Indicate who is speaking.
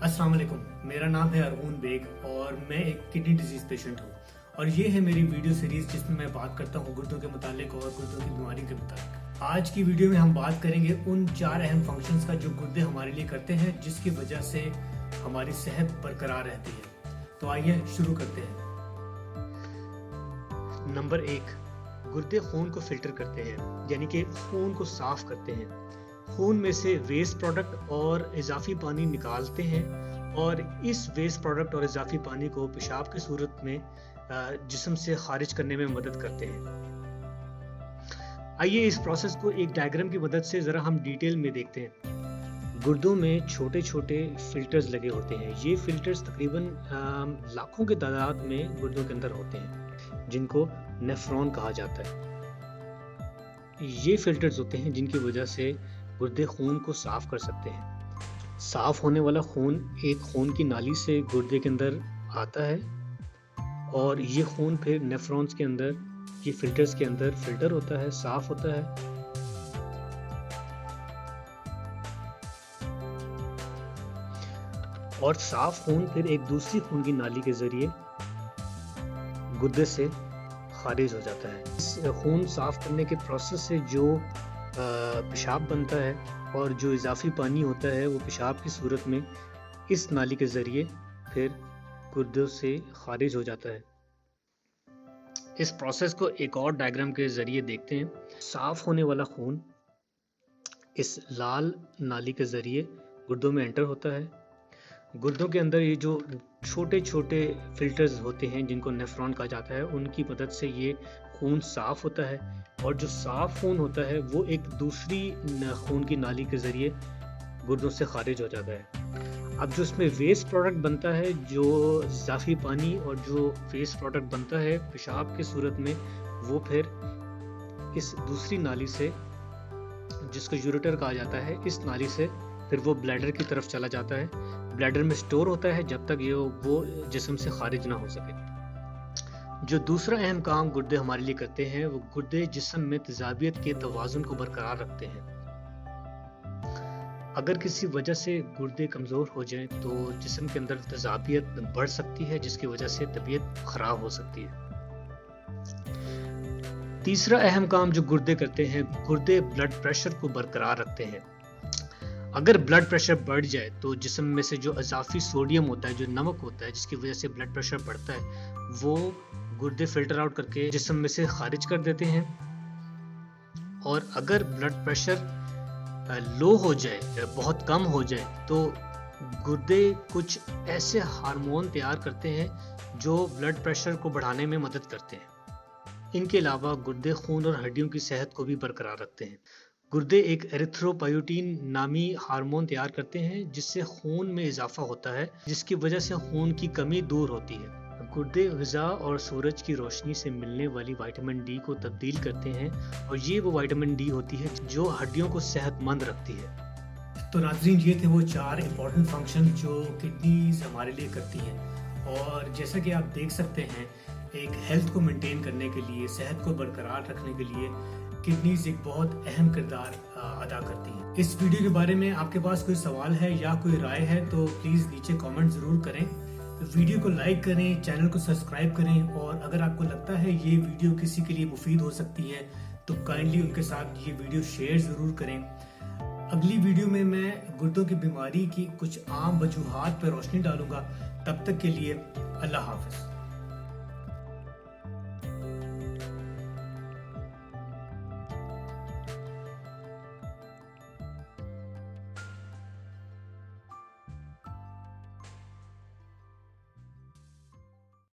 Speaker 1: अस्सलाम वालेकुम, मेरा नाम है अरगून बेग और मैं एक किडनी डिजीज पेशेंट हूँ और ये है मेरी वीडियो सीरीज जिसमें मैं बात करता हूँ गुर्दों के मुतालिक और गुर्दों की बीमारी के मुतालिक। आज की वीडियो में हम बात करेंगे उन 4 अहम फंक्शंस का जो गुर्दे हमारे लिए करते हैं, जिसकी वजह से हमारी सेहत बरकरार रहती है। तो आइए शुरू करते हैं। नंबर 1, गुर्दे खून को फिल्टर करते हैं, यानी कि खून को साफ करते हैं। खून में से वेस्ट प्रोडक्ट और इजाफी पानी निकालते हैं और इस वेस्ट प्रोडक्ट और इजाफी पानी को पेशाब की सूरत में जिस्म से खारिज करने में मदद करते हैं। आइए इस प्रोसेस को एक डायग्राम की मदद से ज़रा हम डिटेल में देखते हैं। गुर्दों में छोटे छोटे फिल्टर्स लगे होते हैं। ये फिल्टर्स तकरीबन लाखों के तादाद में गुर्दों के अंदर होते हैं, जिनको नेफ्रॉन कहा जाता है। ये फिल्टर्स होते हैं जिनकी वजह से गुर्दे खून को साफ कर सकते हैं। साफ होने वाला खून एक खून की नाली से गुर्दे के अंदर आता है और ये खून फिर नेफ्रॉन्स के अंदर, ये फिल्टर्स के अंदर फिल्टर होता है, साफ होता है। और साफ खून फिर एक दूसरी खून की नाली के जरिए गुर्दे से खारिज हो जाता है। इस खून साफ करने के प्रोसेस से जो पेशाब बनता है और जो इजाफी पानी होता है वो पेशाब की सूरत में इस नाली के जरिए फिर गुर्दों से खारिज हो जाता है। इस प्रोसेस को एक और डायग्राम के जरिए देखते हैं। साफ होने वाला खून इस लाल नाली के जरिए गुर्दों में एंटर होता है। गुर्दों के अंदर ये जो छोटे छोटे फिल्टर्स होते हैं जिनको नेफ्रॉन कहा जाता है, उनकी मदद से ये खून साफ होता है और जो साफ खून होता है वो एक दूसरी खून की नाली के जरिए गुर्दों से खारिज हो जाता है। अब जो इसमें वेस्ट प्रोडक्ट बनता है, जो इजाफी पानी और जो वेस्ट प्रोडक्ट बनता है पेशाब की सूरत में, वो फिर इस दूसरी नाली से, जिसको यूरेटर कहा जाता है, इस नाली से फिर वो ब्लैडर की तरफ चला जाता है। ब्लैडर में स्टोर होता है जब तक ये वो जिस्म से खारिज ना हो सके। जो दूसरा अहम काम गुर्दे हमारे लिए करते हैं, वो गुर्दे जिस्म में तेजाबियत के तवाज़ुन को बरकरार रखते हैं। अगर किसी वजह से गुर्दे कमज़ोर हो जाएं तो जिस्म के अंदर तेजाबियत बढ़ सकती है, जिसकी वजह से तबीयत खराब हो सकती है। तीसरा अहम काम जो गुर्दे करते हैं, गुर्दे ब्लड प्रेशर को बरकरार रखते हैं। अगर ब्लड प्रेशर बढ़ जाए तो जिस्म में से जो इजाफी सोडियम होता है, जो नमक होता है, जिसकी वजह से ब्लड प्रेशर बढ़ता है, वो गुर्दे फिल्टर आउट करके जिस्म में से खारिज कर देते हैं। और अगर ब्लड प्रेशर लो हो जाए, बहुत कम हो जाए, तो गुर्दे कुछ ऐसे हार्मोन तैयार करते हैं जो ब्लड प्रेशर को बढ़ाने में मदद करते हैं। इनके अलावा गुर्दे खून और हड्डियों की सेहत को भी बरकरार रखते हैं। गुर्दे एक एरिथ्रोपायोटीन नामी हार्मोन तैयार करते हैं जिससे खून में इजाफा होता है, जिसकी वजह से खून की कमी दूर होती है। गुर्दे ग़िज़ा और सूरज की रोशनी से मिलने वाली विटामिन डी को तब्दील करते हैं और ये वो विटामिन डी होती है जो हड्डियों को सेहतमंद रखती है। तो नाज़रीन, ये थे वो 4 इम्पॉर्टेंट फंक्शन जो किडनीज हमारे लिए करती हैं। और जैसा कि आप देख सकते हैं, एक हेल्थ को मेंटेन करने के लिए, सेहत को बरकरार रखने के लिए किडनीज एक बहुत अहम किरदार अदा करती हैं। इस वीडियो के बारे में आपके पास कोई सवाल है या कोई राय है तो प्लीज़ नीचे कमेंट ज़रूर करें। वीडियो को लाइक करें, चैनल को सब्सक्राइब करें और अगर आपको लगता है ये वीडियो किसी के लिए मुफीद हो सकती है तो काइंडली उनके साथ ये वीडियो शेयर ज़रूर करें। अगली वीडियो में मैं गुर्दों की बीमारी की कुछ आम वजूहात पर रोशनी डालूंगा। तब तक के लिए अल्लाह हाफ़िज़।